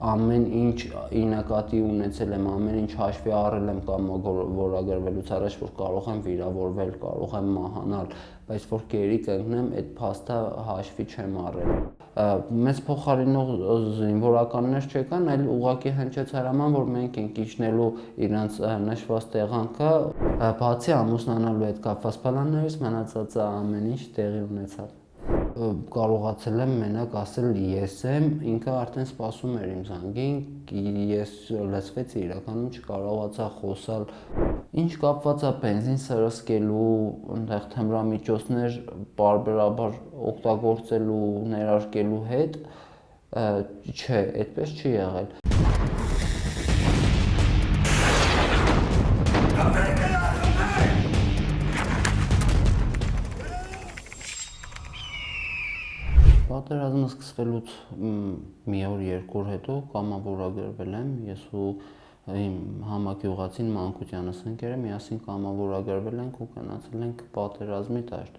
ամեն ինչ ի նկատի ունեցել եմ, ամեն ինչ հաշվի առել եմ կամ որակագրվելուց առաջ, որ կարող եմ վիրավորվել, կարող եմ մահանալ, բայց որ գերի կընկնեմ, այդ փաստը հաշվի չեմ առել։ Մեզ փոխարինող զինվորականներ չեկան, այլ ուղղակի հնչեց հրաման, որ մենք ենք իջնելու իրանց նշված տեղանքը, բացի ամուսնանալու հետ կապված պլաններից մնացածը ամեն ինչ տեղի ունեցավ։ Կարողացել եմ մենակ ասել ես եմ, ինքը արդեն սպասում էր իմ զանգին, ես լսվեցի, իրականում չկարողացա խոսալ։ Ինչ կապված է բենզին սրսկելու, այնտեղ թմրամիջոցներ պարբերաբար օգտագործելու, ներարկելու հետ, չէ, այդպես չի եղել։ Պատերազմը սկսվելուց մի օր, երկու օր հետո կամավորագրվել եմ, ես ու իմ համագյուղացին Մանկությանս ընկերը միասին կամավորագրվել ենք ու գնացել ենք պատերազմի դաշտ։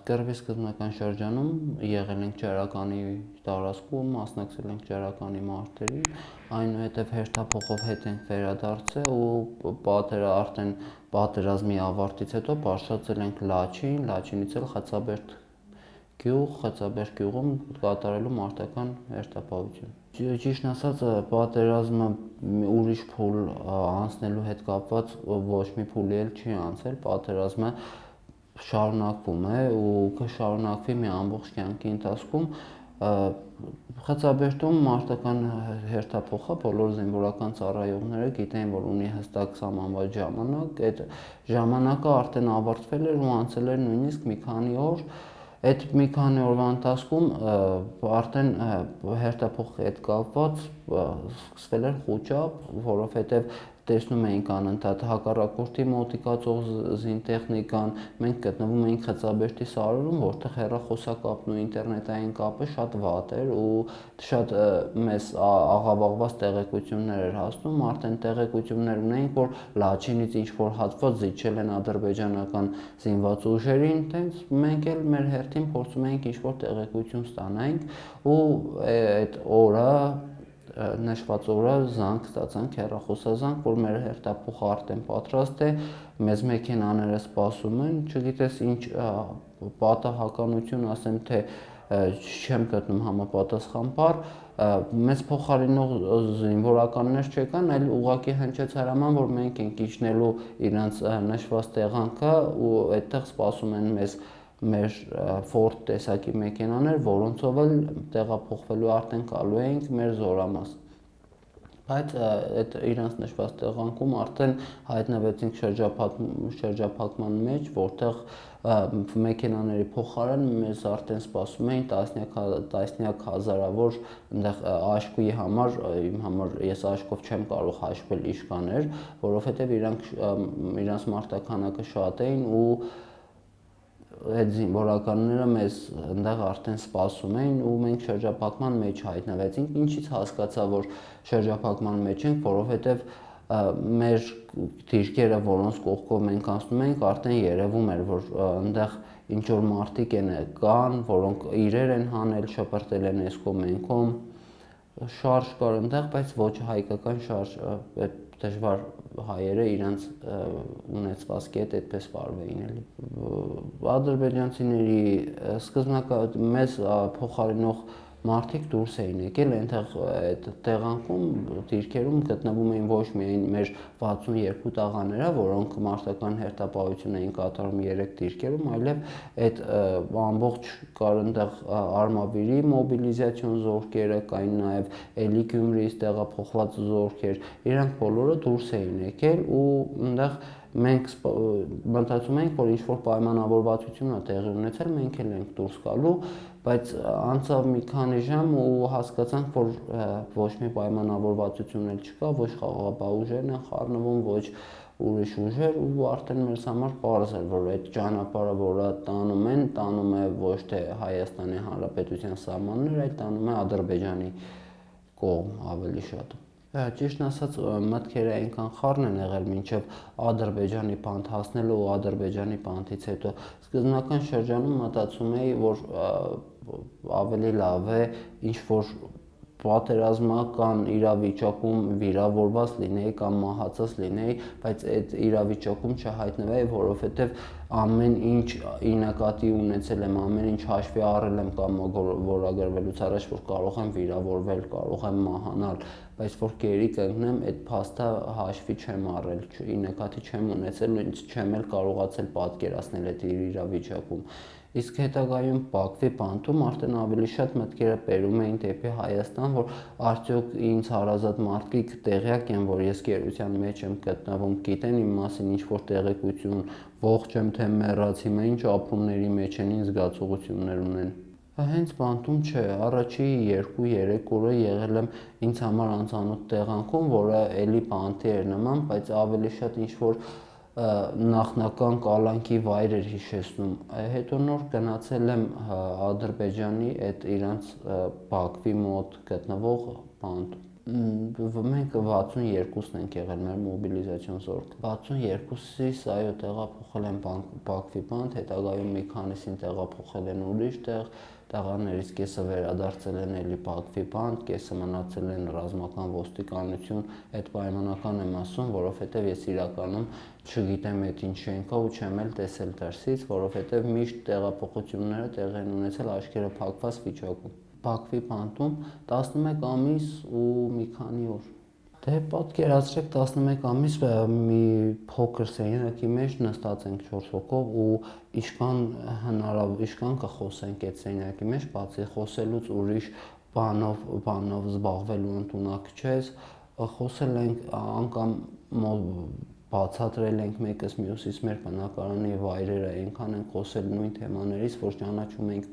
Կռվի սկզբնական շրջանում եղել ենք ջրականի տարածքում, մասնակցել ենք ջրականի մարտերին, այնուհետև հերթափոխով հետ ենք վերադարձել ու արդեն պատերազմի ավարտից հետո բարձրացել ենք Լաչին, Լաչինից էլ Խաչաբերդ գյուղում կատարելու մարտական հերթապահություն։ Ճիշտ ասած, պատերազմը ուրիշ փուլ անցնելու հետ կապված ոչ մի փուլի էլ չի անցել, պատերազմը շարունակվում է ու կշարունակվի մի ամբողջ կյանքի ընթացքում։ Խաչաբերդում մարտական հերթափոխը բոլոր զինվորական ծառայողները գիտեն, որ ունի հստակ սահմանված ժամանակ, այդ ժամանակը արդեն ավարտվել էր ու անցել էր նույնիսկ մի քանի օր։ Այդ մի քանի օրվա ընթացքում արդեն հերթափոխի հետ կապված սկսվել էր խուճապ, որովհետև տեսնում էինք անընդհատ հակառակորդի մոտիկացող զինտեխնիկան, մենք գտնվում էինք Խաչաբերդի սարերում, որտեղ հեռախոսակապն ու ինտերնետային կապը շատ վատ էր ու շատ մեզ աղավաղված տեղեկություններ էր հասնում, արդեն տեղեկություններ ունեինք, որ Լաչինից ինչ-որ հատված զիջել են ադրբեջանական զինված ուժերին, տենց մենք էլ մեր հերթին փորձում էինք ինչ-որ տեղեկություն ստանանք ու այդ օրը նշված օրը զանգ ստացանք, հեռախոսազանգ, որ մեր հերթափոխը արդեն պատրաստ է, մեզ մեքենաները սպասում են, չգիտես ինչ պատահականություն ասեմ, թե չեմ գտնում համապատասխան բառ, մեզ փոխարինող զինվորականներ չեկան, այլ ուղղակի հնչեց հրաման, որ մենք ենք իջնելու իրանց նշված տեղանքը ու այդտեղ սպասում են մեզ մեր Ford տեսակի մեքենաներ, որոնցով էլ տեղափոխվելու արդեն գալու էինք մեր զորամաս։ Բայց այդ իրանց նշված տեղանքում արդեն հայտնվեցինք շրջափակման մեջ, որտեղ մեքենաների փոխարեն մեզ արդեն սպասում էին տասնյակ հազարավոր այնտեղ աշկուի համար, իմ համար ես աշկով չեմ կարող հաշվել իշկաներ, որովհետև իրանց մարտաքանակը շատ էին ու այդ զինվորականները մեզ այնտեղ արդեն սպասում էին ու մենք շրջափակման մեջ հայտնվեցինք, ինչից հասկացա, որ շրջափակման մեջ ենք, որովհետև մեր դիրքերը, որոնց կողքով մենք անցնում էինք, արդեն երևում էր, որ այնտեղ ինչ որ մարդիկ կան, որոնք իրեր են հանել, շպրտել են այս կողմ այն կողմ, շարժ կար այնտեղ, բայց ոչ հայկական շարժ, այդ դժվար հայերը իրանց ունեցվածքի հետ այդպես վարվեին էլի։ Ադրբեջանցիների սկզբնակի մեզ փոխարինող մարդիկ դուրս էին եկել, այնտեղ այդ տեղանքում դիրքերում գտնվում էին ոչ միայն մեր 62 տղաները, որոնք մարտական հերթապահություն էին կատարում 3 դիրքերում, այլև այդ ամբողջ կար այնտեղ Արմավիրի մոբիլիզացիոն զորքերը, կային նաև Էլի Գյումրիից տեղափոխված զորքեր, իրանք բոլորը դուրս էին եկել ու այնտեղ մենք մտածում էինք, որ ինչ-որ պայմանավորվածություն է տեղի ունեցել, մենք էլ ենք դուրս գալու, բայց անցավ մի քանի ժամ ու հասկացանք, որ ոչ մի պայմանավորվածություն էլ չկա, ոչ խաղաղապահ ուժերն են խառնվում, ոչ ուրիշ ուժեր ու արդեն մեզ համար պարզ էր, որ այդ ճանապարհը, որը տանում է ոչ թե Հայաստանի Հանրապետության սահմաններ, այլ տանում է Ադրբեջանի կողմ ավելի շատ։ Ճիշտն ասած, մտքերը այնքան խառն են եղել մինչև Ադրբեջանի բանտ հասնելը ու Ադրբեջանի բանտից հետո սկզբնական շրջանում մտածում էի, որ ավելի լավ է ինչ որ պատերազմական իրավիճակում վիրավորված լինեի կամ մահացած լինեի, բայց այդ իրավիճակում չհայտնվեի, որովհետև ամեն ինչ նկատի ունեցել եմ, ամեն ինչ հաշվի առել եմ կամ որագրվելուց առաջ, որ կարող եմ վիրավորվել, կարող եմ մահանալ, բայց որ գերի կընկնեմ, այդ փաստը հաշվի չեմ առել, նկատի չեմ ունեցել, ինձ չեմ էլ կարողացել պատկերացնել այդ իրավիճակում։ Իսկ հետագայում Բաքվի բանտում արդեն ավելի շատ մտքերը բերում էին դեպի Հայաստան, որ արդյոք ինձ հարազատ մարդիկ տեղյակ են, որ ես գերության մեջ եմ գտնվում, գիտեն իմ մասին ինչ-որ տեղեկություն, ողջ եմ թե մեռած, հիմա ինչ ապրումների մեջ են, ինչ զգացողություններ ունեն։ Հենց բանտում չէ, առաջի 2-3 օրը եղել եմ ինձ համար անծանոթ տեղանքում, որը էլի բանտի էր նման, բայց ավելի շատ ինչ-որ նախնական կալանքի վայր էր հիշեցնում։ Հետո նոր գնացել եմ Ադրբեջանի այդ իրանց Բաքվի մոտ գտնվող բանտում։ Մենք 62-ն ենք եղել մեր մոբիլիզացիոն զորքը։ 62-ից այո տեղափոխել են Բաքվի բանտ, հետագայում մի քանիսին տեղափոխել են ուրիշ տեղ, տղաներից կեսը վերադարձել են էլի Բաքվի բանտ, կեսը մնացել են ռազմական ոստիկանություն, այդ պայմանական եմ ասում, որովհետև ես իրականում չգիտեմ այդ ինչ շենքա ու չեմ էլ տեսել դրսից, որովհետև միշտ տեղափոխությունները տեղի են ունեցել աչքերը փակված վիճակում։ Բաքվի բանտում 11 ամիս ու մի քանի օր։ Դե պատկերացրեք 11 ամիս մի փոքր սենյակի մեջ նստած ենք 4 հոգով ու ինչքան կխոսենք այդ սենյակի մեջ, բացի խոսելուց ուրիշ բանով զբաղվելու ընդունակ չես, խոսել ենք անգամ բացատրել ենք մեկս մյուսից մեր բնակարանի վայրերը, այնքան ենք խոսել նույն թեմաներից, որ ճանաչում ենք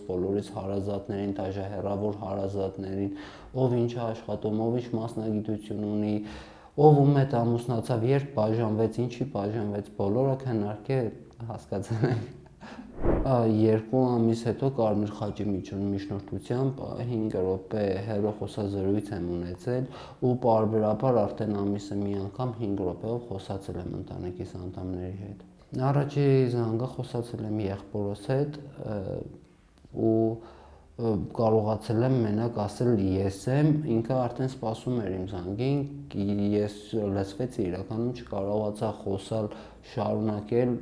բոլորիս հարազատներին, դաժե հեռավոր հարազատներին, ով ինչ է աշխատում, ով ինչ մասնագիտություն ունի, ով ում հետ ամուսնացավ, երբ բաժանվեց, ինչի բաժանվեց, բոլորը քննարկել հասկացել ենք։ 2 ամիս հետո Կարմիր խաչի միջնորդությամբ 5 րոպե հեռախոսազրույց եմ ունեցել ու պարբերաբար արդեն ամիսը մի անգամ 5 րոպեով խոսացել եմ ընտանիքիս անդամների հետ։ Առաջի զանգը խոսացել եմ եղբորս հետ ու կարողացել եմ մենակ ասել ես եմ, ինքը արդեն սպասում էր իմ զանգին, ես լսվեցի, իրականում չկարողացա խոսալ, շարունակել,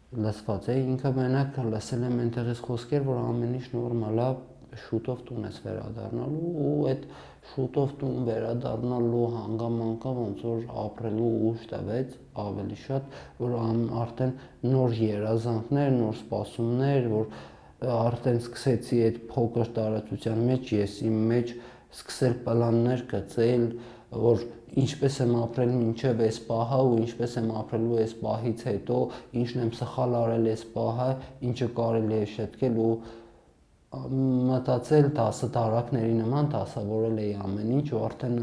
լսված է, ինքը մենակ լսել եմ այնտեղից խոսքեր, որ ամեն ինչ նորմալ է, շուտով տուն ես վերադառնալու ու այդ շուտով տուն վերադառնալու հանգամանքը ոնց որ ապրելու ուժ տվեց ավելի շատ, որ արդեն նոր երազանքներ, նոր սպասումներ, որ արդեն սկսեցի այդ փոքր տարածության մեջ ես իմ մեջ սկսել պլաններ գծել, որ ինչպես եմ ապրել մինչև այս պահը ու ինչպես եմ ապրելու այս պահից հետո, ինչն եմ սխալ արել այս պահը, ինչը կարելի է շտկել ու մտածել դասատարակների նման դասավորել էի ամեն ինչ ու արդեն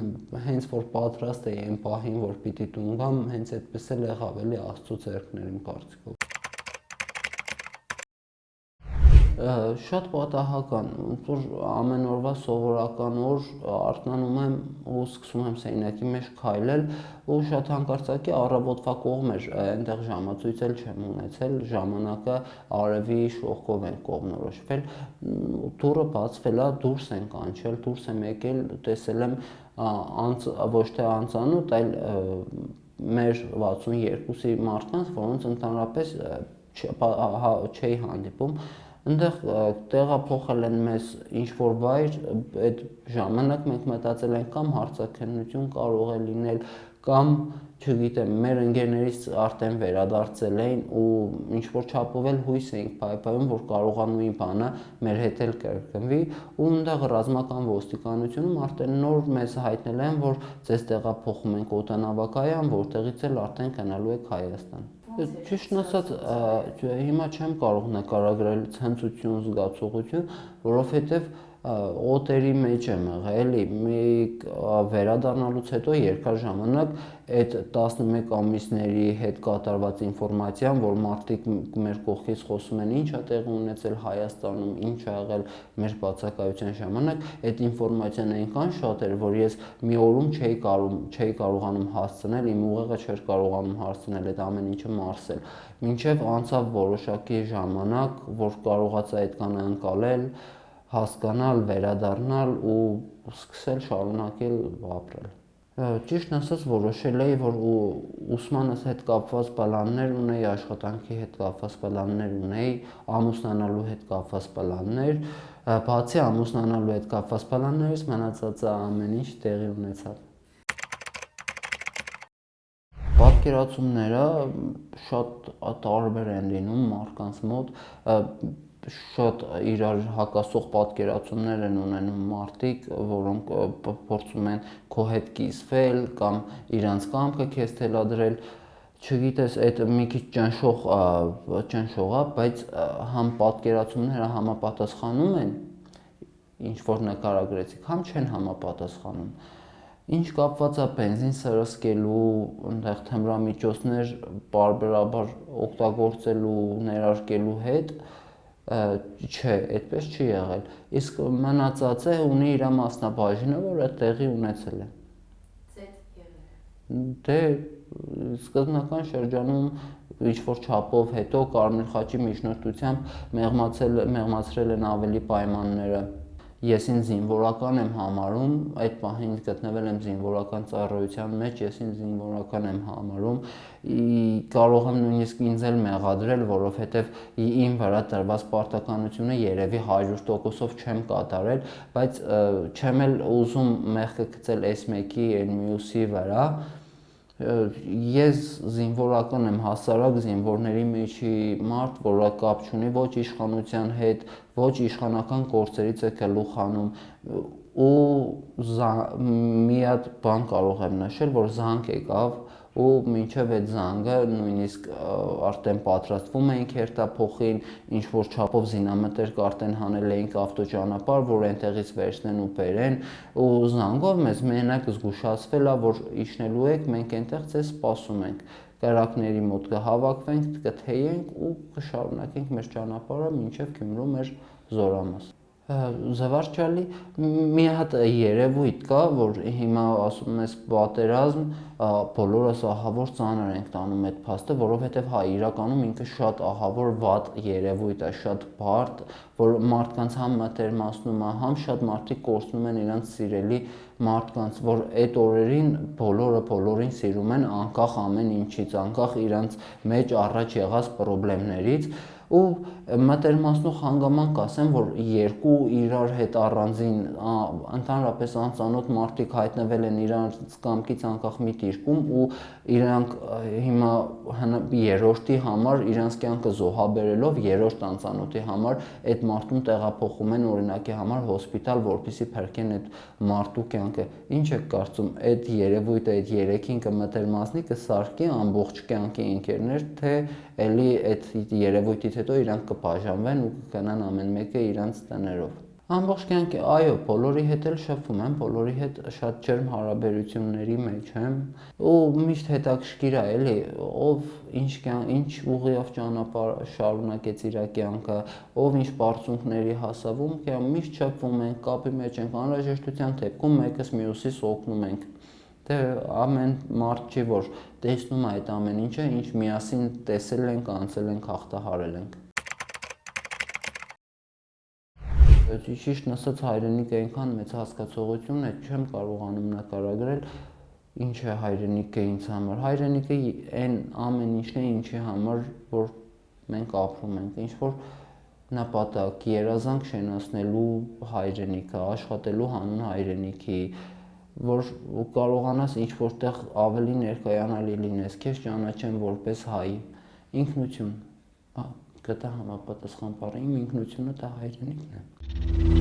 հենց որ պատրաստ էի այն պահին, որ պիտի տուն գամ, հենց այդպես էլ եղավ էլի Աստծո ձեռքներ իմ կարծիքով։ Շատ պատահական, ոնց որ ամեն օրվա սովորական օր արթնանում եմ ու սկսում եմ սենյակի մեջ քայլել ու շատ հանկարծակի առավոտվա կողմ էր, այնտեղ ժամացույց էլ չեմ ունեցել, ժամանակը արևի շողքով են կողմնորոշվել, դուռը բացվել է, դուրս են կանչել, դուրս եմ եկել, տեսել եմ ոչ թե անծանոթ, այլ մեր 62-ի մարդկանց, որոնց ընդհանրապես չէի հանդիպում, այնտեղ տեղափոխել են մեզ ինչ-որ վայր, այդ ժամանակ մենք մտածել ենք կամ հարցաքննություն կարող է լինել, կամ չգիտեմ, մեր ընկերներից արդեն վերադարձել էին ու ինչ-որ չափով էլ հույս էինք պայպայում, որ կարող է նույն բանը մեր հետ էլ կրկնվի ու այնտեղ ռազմական ոստիկանությունում արդեն նոր մեզ հայտնել են, որ ձեզ տեղափոխում ենք օդանավակայան, որտեղից էլ արդեն գնալու եք Հայաստան։ Ճիշտն ասած, հիմա չեմ կարող նկարագրել ցնծություն, զգացողություն, որովհետև օտերի մեջ եմ եղել, էլի մի վերադառնալուց հետո երկար ժամանակ այդ 11 ամիսների հետ կատարված ինֆորմացիան, որ մարդիկ մեր կողքից խոսում են ինչ է տեղի ունեցել Հայաստանում, ինչ ա եղել մեր բացակայության ժամանակ, այդ ինֆորմացիան այնքան շատ էր, որ ես մի օրում չէի կարողանում հասցնել, իմ ուղեղը չէր կարողանում հասցնել այդ ամեն ինչը մարսել, մինչև անցավ որոշակի ժամանակ, որ կարողացա այդքան ընկալել, հասկանալ, վերադառնալ ու սկսել շարունակել ապրել։ Ճիշտ ասած որոշել էի, որ ուսմանս հետ կապված պլաններ ունեի, աշխատանքի հետ կապված պլաններ ունեի, ամուսնանալու հետ կապված պլաններ, բացի ամուսնանալու հետ կապված պլաններից մնացածը ամեն ինչ տեղի ունեցավ։ Պատկերացումները շատ տարբեր են լինում մարդկանց մոտ, շատ իրար հակասող պատկերացումներ են ունենում մարդիկ, որոնք փորձում են քո հետ կիսվել կամ իրանց կամքը քեզ թելադրել, չգիտես, այդ մի քիչ ճնշող է, բայց համ պատկերացումները համապատասխանում են, ինչ որ նկարագրեցիք, համ չեն համապատասխանում։ Ինչ կապված է բենզին սրսկելու, այնտեղ թմրամիջոցներ պարբերաբար օգտագործելու, ներարկելու հետ, չէ, այդպես չի եղել, իսկ մնացածը ունի իր մասնաբաժինը, որը տեղի ունեցել է։ Դե սկզբնական շրջանում ինչ-որ չափով հետո Կարմիր խաչի միջնորդությամբ մեղմացրել են ավելի պայմանները։ Ես ինձ զինվորական եմ համարում, այդ պահին գտնվել եմ զինվորական ծառայության մեջ, ես ինձ զինվորական եմ համարում, կարող եմ նույնիսկ ինձ էլ մեղադրել, որովհետև իմ վրա տրված պարտականությունը երևի 100%-ով չեմ կատարել, բայց չեմ էլ ուզում մեղքը գցել այս մեկի այն մյուսի վրա։ Ես զինվորական եմ, հասարակ զինվորների մեջի մարդ, որը կապ չունի ոչ իշխանության հետ, ոչ իշխանական գործերից է գլուխ հանում, ու մի հատ բան կարող եմ նշել, որ զանգ եկավ ու մինչև այդ զանգը նույնիսկ արդեն պատրաստվում էինք հերթափոխին, ինչ-որ չափով զինամթերք արդեն հանել էինք ավտոճանապարհ, որ այնտեղից վերցնեն ու բերեն, ու զանգով մեզ մենակ զգուշացվել է, որ իջնելու եք, մենք այնտեղ ձեզ սպասում ենք, կրակների մոտ կհավաքվենք, կթեյենք ու կշարունակենք մեր ճանապարհը մինչև Գյումրու մեր զորամաս։ Զվարճալի մի հատ երևույթ կա, որ հիմա ասում ես պատերազմ, բոլորս ահավոր ծանր ենք տանում այդ փաստը, որովհետև հա իրականում ինքը շատ ահավոր վատ երևույթ է, շատ բարդ, որ մարդկանց համ մտերմացնում է, համ շատ մարդիկ կորցնում են իրենց սիրելի մարդկանց, որ այդ օրերին բոլորին սիրում են անկախ ամեն ինչից, անկախ իրենց մեջ առաջ եղած խնդիրներից, ու մտերմացնող հանգամանք ասեմ, որ երկու իրար հետ առանձին ընդհանրապես անծանոթ մարդիկ հայտնվել են իրանց կամքից անկախ մի դիրքում ու իրանք հիմա երրորդի համար իրանց կյանքը զոհաբերելով երրորդ անծանոթի համար այդ մարդուն տեղափոխում են օրինակի համար հոսպիտալ, որպեսզի փրկեն այդ մարդու կյանքը։ Ինչ եք կարծում, այդ երևույթը այդ երեքին կմտերմացնի, կսարքի ամբողջ կյանքի ընկերներ, թե էլի այդ երևույթից հետո իրանք կբաժանվեն ու կգնան ամեն մեկը իրանց տներով։ Ամբողջ կյանքի, այո, բոլորի հետ էլ շփվում եմ, բոլորի հետ շատ ջերմ հարաբերությունների մեջ եմ, ու միշտ հետաքրքիր է էլի, ով ինչ ուղիով ճանապարհ շարունակեց իր կյանքը, ով ինչ բարձունքների հասավ, միշտ շփվում ենք, կապի մեջ ենք, անհրաժեշտության դեպքում մեկս մյուսիս օգնում ենք։ Դե ամեն մարդ չի, որ տեսնում է այդ ամեն ինչը, ինչ միասին տեսել ենք, անցել ենք, հաղթահարել ենք։ Ճիշտ ասած հայրենիքը այնքան մեծ հասկացողություն է, չեմ կարողանում նկարագրել, ինչ է հայրենիքը ինձ համար։ Հայրենիքը այն ամեն ինչն է, ինչի համար որ մենք ապրում ենք, ինչ որ նպատակ, երազանք շենացնելու հայրենիքը, աշխատելու հանուն հայրենիքի, որ կարողանաս ինչ որտեղ ավելի ներկայանալի լինես, քեզ ճանաչեն որպես հայ, ինքնություն, դա համապատասխան բառը, իմ ինքնությունը դա հայրենիքն է։